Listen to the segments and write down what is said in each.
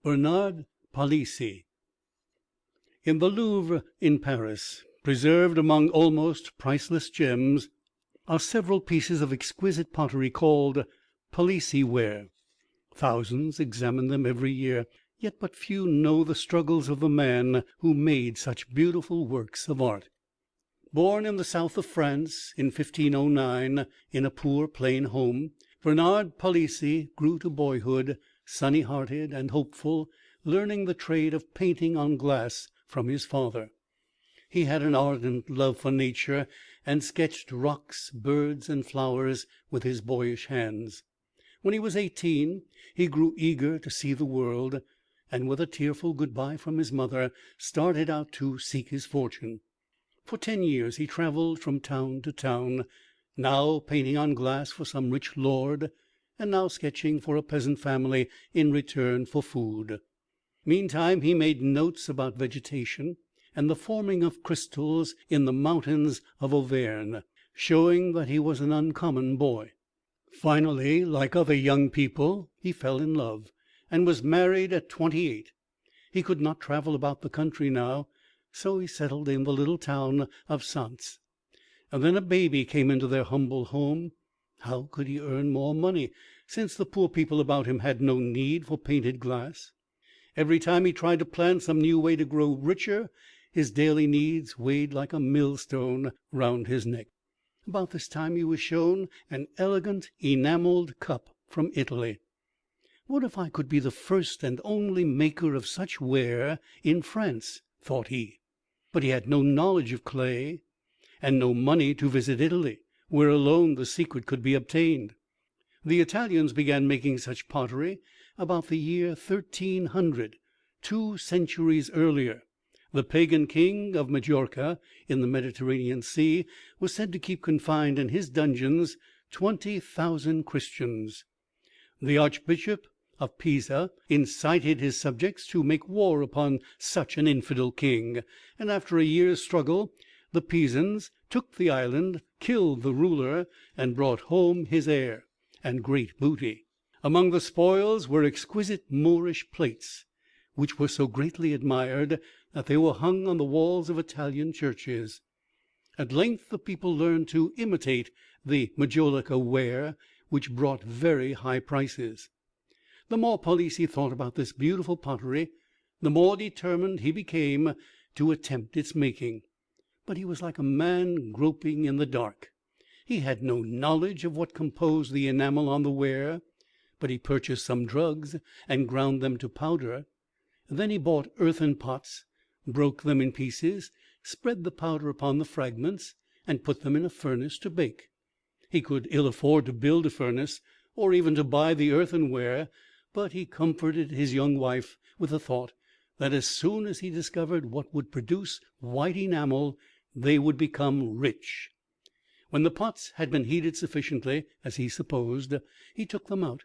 Bernard Palissy. In the Louvre in Paris, preserved among almost priceless gems, are several pieces of exquisite pottery called Palissy ware. Thousands examine them every year, yet but few know the struggles of the man who made such beautiful works of art. Born in the south of France in 1509, in a poor plain home, Bernard Palissy grew to boyhood, sunny-hearted and hopeful, learning the trade of painting on glass from his father. He had an ardent love for nature, and sketched rocks, birds, and flowers with his boyish hands. When he was 18, he grew eager to see the world, and with a tearful good-bye from his mother, started out to seek his fortune. For 10 years he traveled from town to town, now painting on glass for some rich lord, and now sketching for a peasant family in return for food. Meantime he made notes about vegetation and the forming of crystals in the mountains of Auvergne, showing that he was an uncommon boy. Finally, like other young people, he fell in love, and was married at 28. He could not travel about the country now, so he settled in the little town of Sens. And then a baby came into their humble home. How could he earn more money, since the poor people about him had no need for painted glass? Every time he tried to plan some new way to grow richer, his daily needs weighed like a millstone round his neck. About this time he was shown an elegant enameled cup from Italy. What if I could be the first and only maker of such ware in France, thought he. But he had no knowledge of clay, and no money to visit Italy, where alone the secret could be obtained. The Italians began making such pottery about the year 1300, 2 centuries earlier. The pagan king of Majorca, in the Mediterranean Sea, was said to keep confined in his dungeons 20,000 Christians. The Archbishop of Pisa incited his subjects to make war upon such an infidel king, and after a year's struggle the Pisans took the island, killed the ruler, and brought home his heir and great booty. Among the spoils were exquisite Moorish plates, which were so greatly admired that they were hung on the walls of Italian churches. At length the people learned to imitate the Majolica ware, which brought very high prices. The more Palissy thought about this beautiful pottery, the more determined he became to attempt its making. But he was like a man groping in the dark. He had no knowledge of what composed the enamel on the ware, but he purchased some drugs and ground them to powder. Then he bought earthen pots, broke them in pieces, spread the powder upon the fragments, and put them in a furnace to bake. He could ill afford to build a furnace, or even to buy the earthenware, but he comforted his young wife with the thought that as soon as he discovered what would produce white enamel, they would become rich. When the pots had been heated sufficiently, as he supposed, he took them out.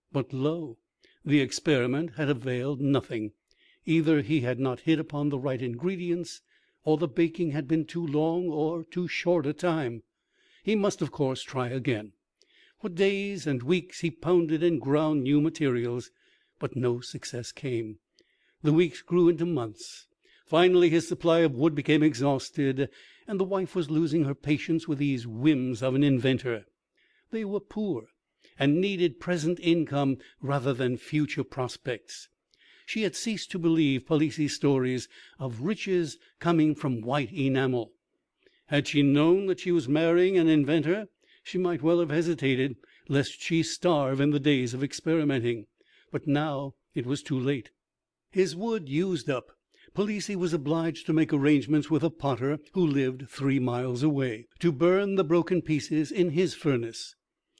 But lo! the experiment had availed nothing. Either he had not hit upon the right ingredients, or the baking had been too long or too short a time. He must, of course, try again. For days and weeks he pounded and ground new materials, but no success came. The weeks grew into months. Finally his supply of wood became exhausted, and the wife was losing her patience with these whims of an inventor. They were poor, and needed present income rather than future prospects. She had ceased to believe Palissy's stories of riches coming from white enamel. Had she known that she was marrying an inventor, she might well have hesitated, lest she starve in the days of experimenting. But now it was too late. His wood used up, Palissy was obliged to make arrangements with a potter who lived 3 miles away, to burn the broken pieces in his furnace.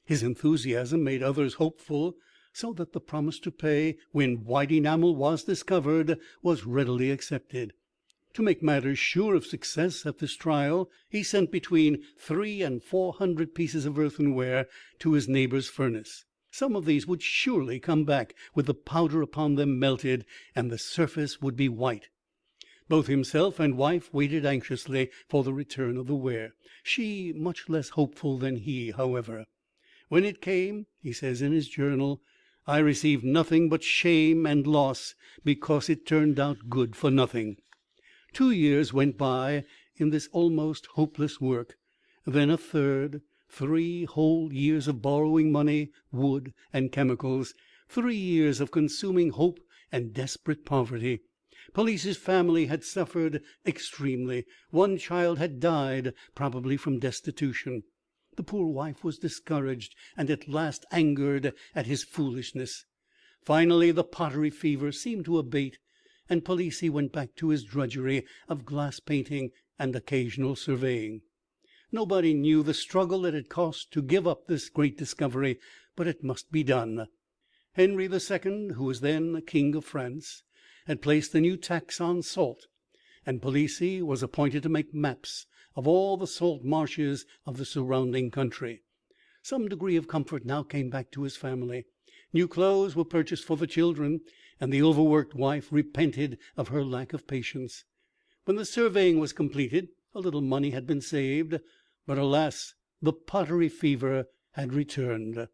His enthusiasm made others hopeful, so that the promise to pay when white enamel was discovered was readily accepted. To make matters sure of success at this trial, he sent between 300 and 400 pieces of earthenware to his neighbor's furnace. Some of these would surely come back with the powder upon them melted, and the surface would be white. Both himself and wife waited anxiously for the return of the ware, she much less hopeful than he, however. When it came, he says in his journal, I received nothing but shame and loss, because it turned out good for nothing. 2 years went by in this almost hopeless work, then a third, 3 whole years of borrowing money, wood, and chemicals, 3 years of consuming hope and desperate poverty. Palissy's family had suffered extremely. 1 child had died, probably from destitution. The poor wife was discouraged, and at last angered at his foolishness. Finally the pottery fever seemed to abate, and Palissy went back to his drudgery of glass painting and occasional surveying. Nobody knew the struggle it had cost to give up this great discovery, but it must be done. Henry II, who was then King of France, had placed a new tax on salt, and Palissy was appointed to make maps of all the salt marshes of the surrounding country. Some degree of comfort now came back to his family. New clothes were purchased for the children, and the overworked wife repented of her lack of patience. When the surveying was completed, a little money had been saved, but alas, the pottery fever had returned.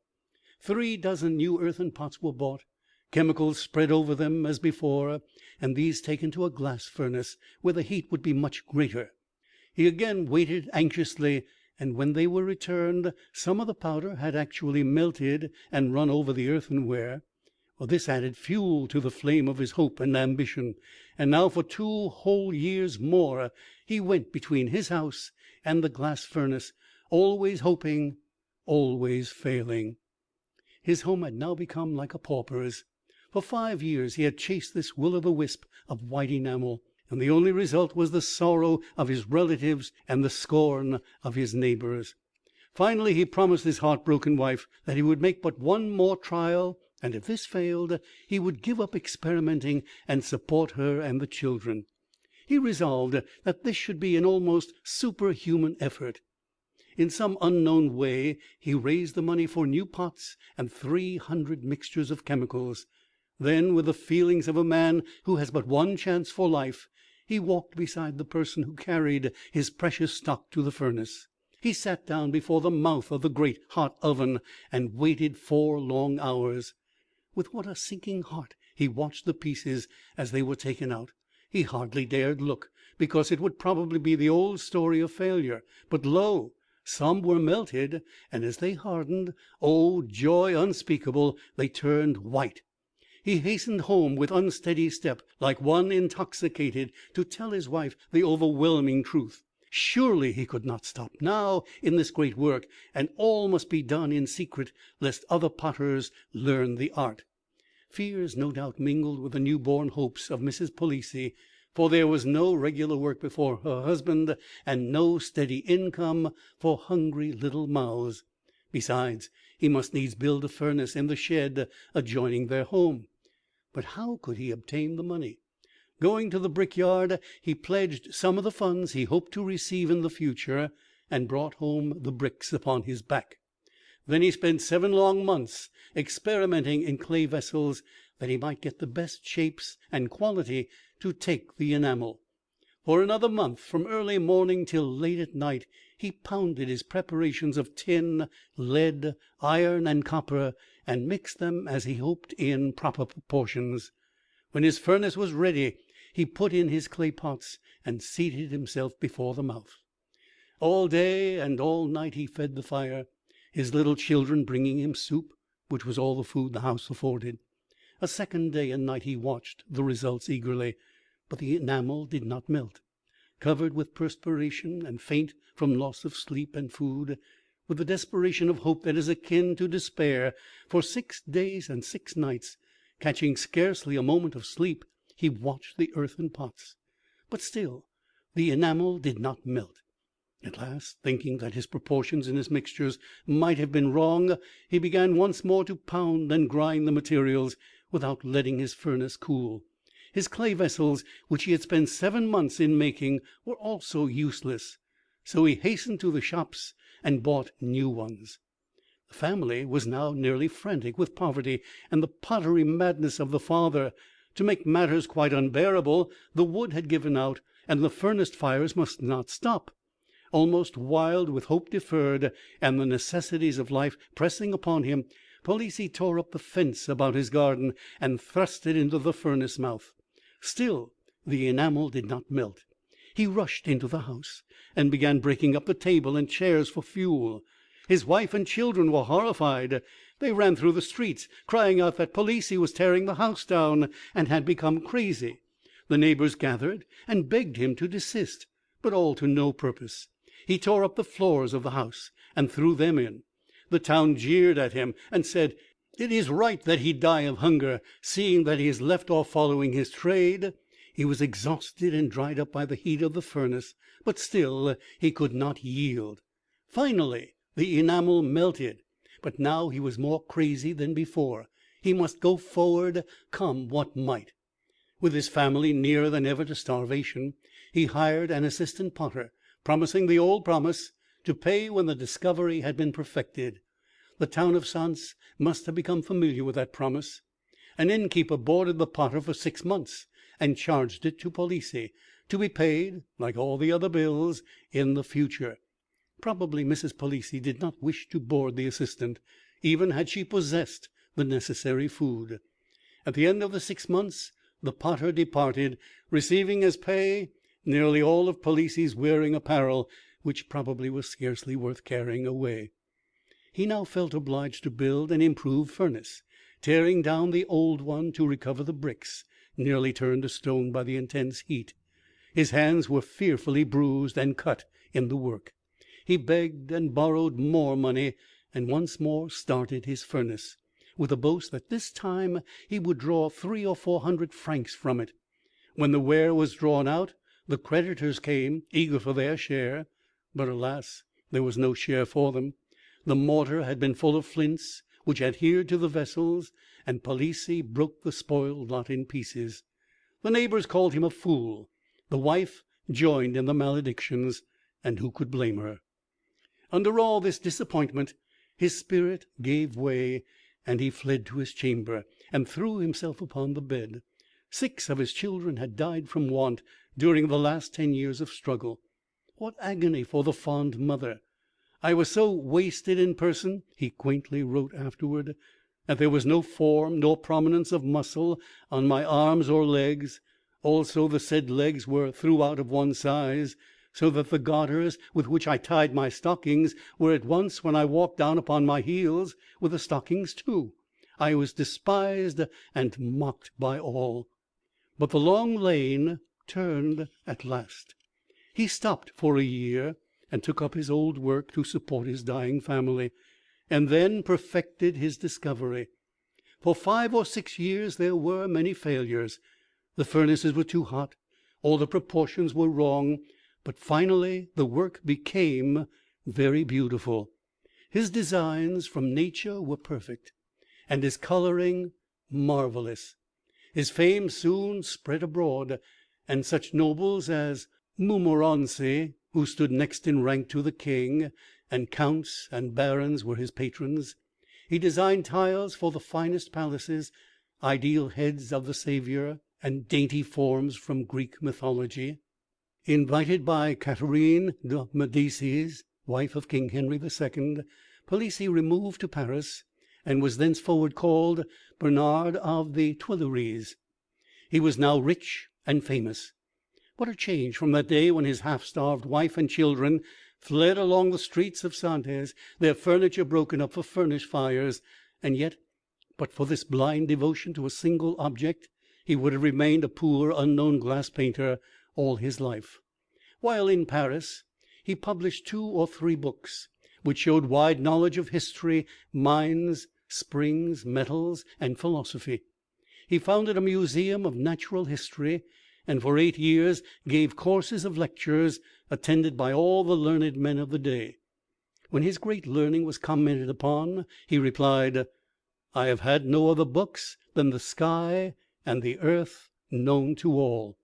3 dozen new earthen pots were bought, chemicals spread over them as before, and these taken to a glass furnace, where the heat would be much greater. He again waited anxiously, and when they were returned, some of the powder had actually melted and run over the earthenware. This added fuel to the flame of his hope and ambition, and now for 2 whole years more he went between his house and the glass furnace, always hoping, always failing. His home had now become like a pauper's. For 5 years he had chased this will-o'-the-wisp of white enamel, and the only result was the sorrow of his relatives and the scorn of his neighbors. Finally he promised his heartbroken wife that he would make but 1 more trial, and if this failed, he would give up experimenting and support her and the children. He resolved that this should be an almost superhuman effort. In some unknown way he raised the money for new pots and 300 mixtures of chemicals. Then, with the feelings of a man who has but 1 chance for life, he walked beside the person who carried his precious stock to the furnace. He sat down before the mouth of the great hot oven and waited 4 long hours. With what a sinking heart he watched the pieces as they were taken out. He hardly dared look, because it would probably be the old story of failure. But lo! some were melted, and as they hardened, oh joy unspeakable, they turned white. He hastened home with unsteady step, like one intoxicated, to tell his wife the overwhelming truth. Surely he could not stop now in this great work, and all must be done in secret, lest other potters learn the art. Fears no doubt mingled with the new-born hopes of Mrs. Palissy, for there was no regular work before her husband, and no steady income for hungry little mouths. Besides, he must needs build a furnace in the shed adjoining their home. But how could he obtain the money? Going to the brickyard, he pledged some of the funds he hoped to receive in the future, and brought home the bricks upon his back. Then he spent 7 long months experimenting in clay vessels, that he might get the best shapes and quality to take the enamel. For another month, from early morning till late at night, he pounded his preparations of tin, lead, iron, and copper, and mixed them, as he hoped, in proper proportions. When his furnace was ready, he put in his clay pots and seated himself before the mouth. All day and all night he fed the fire, his little children bringing him soup, which was all the food the house afforded. A second day and night he watched the results eagerly, but the enamel did not melt. Covered with perspiration and faint from loss of sleep and food, with the desperation of hope that is akin to despair, for 6 days and 6 nights, catching scarcely a moment of sleep, he watched the earthen pots. But still the enamel did not melt. At last, thinking that his proportions in his mixtures might have been wrong, he began once more to pound and grind the materials, without letting his furnace cool. His clay vessels, which he had spent 7 months in making, were also useless, so he hastened to the shops and bought new ones. The family was now nearly frantic with poverty and the pottery madness of the father. To make matters quite unbearable, the wood had given out, and the furnace fires must not stop. Almost wild with hope deferred and the necessities of life pressing upon him, Palissy tore up the fence about his garden and thrust it into the furnace mouth. Still the enamel did not melt. He rushed into the house and began breaking up the table and chairs for fuel. His wife and children were horrified. They ran through the streets, crying out that Palissy was tearing the house down and had become crazy. The neighbors gathered and begged him to desist, but all to no purpose. He tore up the floors of the house and threw them in. The town jeered at him and said, "It is right that he die of hunger, seeing that he has left off following his trade." He was exhausted and dried up by the heat of the furnace, but still he could not yield. Finally the enamel melted, but now he was more crazy than before. He must go forward, come what might. With his family nearer than ever to starvation, he hired an assistant potter, promising the old promise to pay when the discovery had been perfected. The town of Sens must have become familiar with that promise. An innkeeper boarded the potter for 6 months and charged it to Palissy, to be paid, like all the other bills, in the future. Probably Mrs. Palissy did not wish to board the assistant, even had she possessed the necessary food. At the end of the 6 months the potter departed, receiving as pay nearly all of Palissy's wearing apparel, which probably was scarcely worth carrying away. He now felt obliged to build an improved furnace, tearing down the old one to recover the bricks, nearly turned to stone by the intense heat. His hands were fearfully bruised and cut in the work. He begged and borrowed more money, and once more started his furnace, with the boast that this time he would draw 300 or 400 francs from it. When the ware was drawn out, the creditors came, eager for their share, but alas, there was no share for them. The mortar had been full of flints, which adhered to the vessels, and Palissy broke the spoiled lot in pieces. The neighbors called him a fool. The wife joined in the maledictions, and who could blame her? Under all this disappointment, his spirit gave way, and he fled to his chamber and threw himself upon the bed. 6 of his children had died from want during the last 10 years of struggle. What agony for the fond mother! "I was so wasted in person," he quaintly wrote afterward, "that there was no form nor prominence of muscle on my arms or legs. Also the said legs were throughout of one size, so that the garters with which I tied my stockings were at once, when I walked down, upon my heels with the stockings too. I was despised and mocked by all." But the long lane turned at last. He stopped for a year and took up his old work to support his dying family, and then perfected his discovery. For 5 or 6 years there were many failures. The furnaces were too hot, or the proportions were wrong, but finally the work became very beautiful. His designs from nature were perfect, and his coloring marvelous. His fame soon spread abroad, and such nobles as Montmorency, who stood next in rank to the king, and counts and barons were his patrons. He designed tiles for the finest palaces, ideal heads of the Saviour, and dainty forms from Greek mythology. Invited by Catherine de Medicis, wife of King Henry II., Palissy removed to Paris, and was thenceforward called Bernard of the Tuileries. He was now rich and famous. What a change from that day when his half-starved wife and children fled along the streets of Saintes, their furniture broken up for furnace fires. And yet, but for this blind devotion to a single object, he would have remained a poor, unknown glass painter all his life. While in Paris, he published 2 or 3 books, which showed wide knowledge of history, mines, springs, metals, and philosophy. He founded a museum of natural history, and for 8 years gave courses of lectures attended by all the learned men of the day. When his great learning was commented upon, he replied, "I have had no other books than the sky and the earth known to all."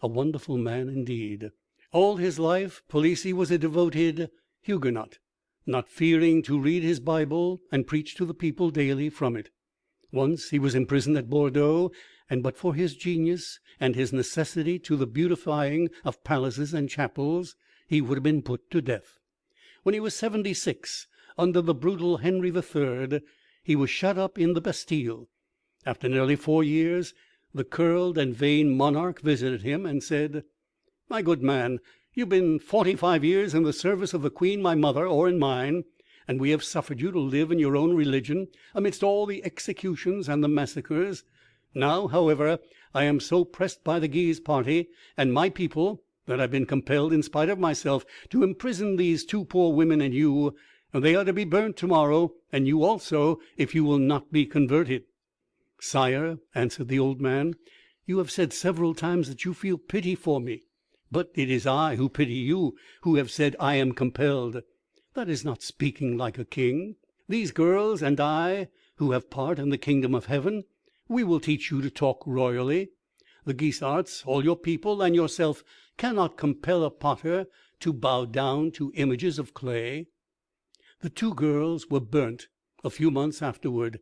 A wonderful man indeed. All his life Palissy was a devoted Huguenot, not fearing to read his Bible and preach to the people daily from it. Once he was imprisoned at Bordeaux, and but for his genius and his necessity to the beautifying of palaces and chapels, he would have been put to death. When he was 76, under the brutal Henry III., he was shut up in the Bastille. After nearly 4 years, the curled and vain monarch visited him, and said, "My good man, you have been 45 years in the service of the queen my mother, or in mine, and we have suffered you to live in your own religion amidst all the executions and the massacres. Now, however, I am so pressed by the Guise party and my people that I have been compelled, in spite of myself, to imprison these 2 poor women and you. They are to be burnt to morrow, and you also, if you will not be converted." "Sire," answered the old man, "you have said several times that you feel pity for me, but it is I who pity you, who have said I am compelled. That is not speaking like a king. These girls and I, who have part in the kingdom of heaven, we will teach you to talk royally. The Guisarts, all your people, and yourself cannot compel a potter to bow down to images of clay." The 2 girls were burnt a few months afterward.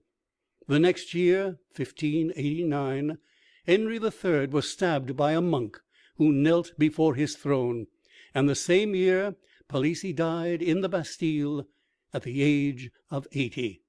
The next year, 1589, Henry III. was stabbed by a monk who knelt before his throne, and the same year Palissy died in the Bastille at the age of 80.